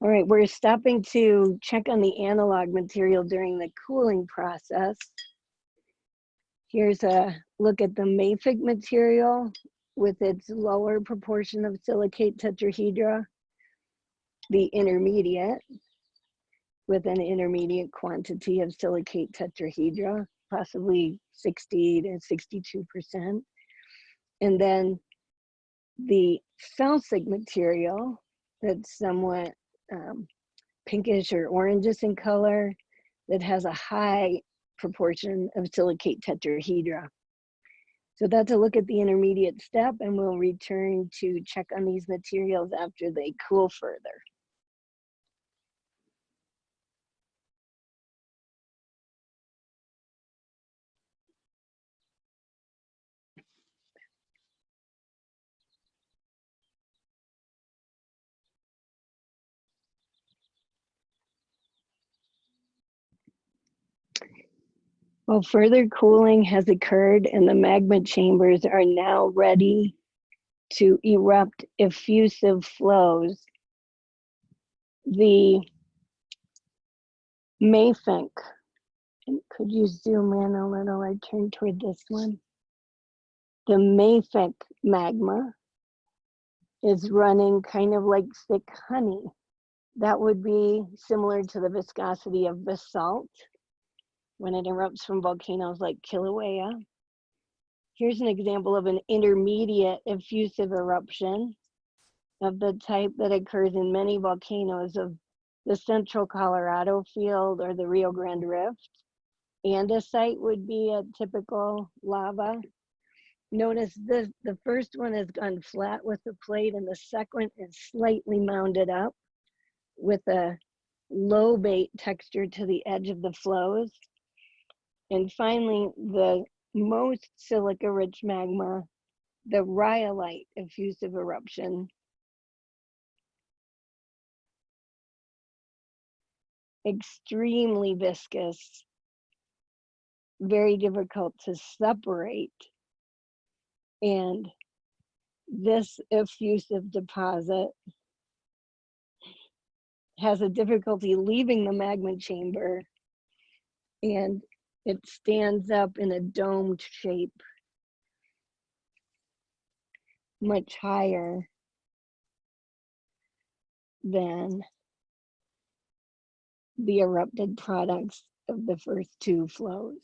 All right, we're stopping to check on the analog material during the cooling process. Here's a look at the mafic material with its lower proportion of silicate tetrahedra, the intermediate with an intermediate quantity of silicate tetrahedra, possibly 60 to 62%. And then the felsic material that's somewhat pinkish or orangish in color, that has a high proportion of silicate tetrahedra. So that's a look at the intermediate step, and we'll return to check on these materials after they cool further. Well, further cooling has occurred and the magma chambers are now ready to erupt effusive flows. The mafic, could you zoom in a little or turn toward this one? The mafic magma is running kind of like thick honey. That would be similar to the viscosity of basalt when it erupts from volcanoes like Kilauea. Here's an example of an intermediate effusive eruption of the type that occurs in many volcanoes of the central Colorado field or the Rio Grande Rift. Andesite would be a typical lava. Notice this, the first one has gone flat with the plate and the second is slightly mounded up with a lobate texture to the edge of the flows. And finally, the most silica-rich magma, the rhyolite effusive eruption, extremely viscous, very difficult to separate. And this effusive deposit has a difficulty leaving the magma chamber, and it stands up in a domed shape, much higher than the erupted products of the first two flows.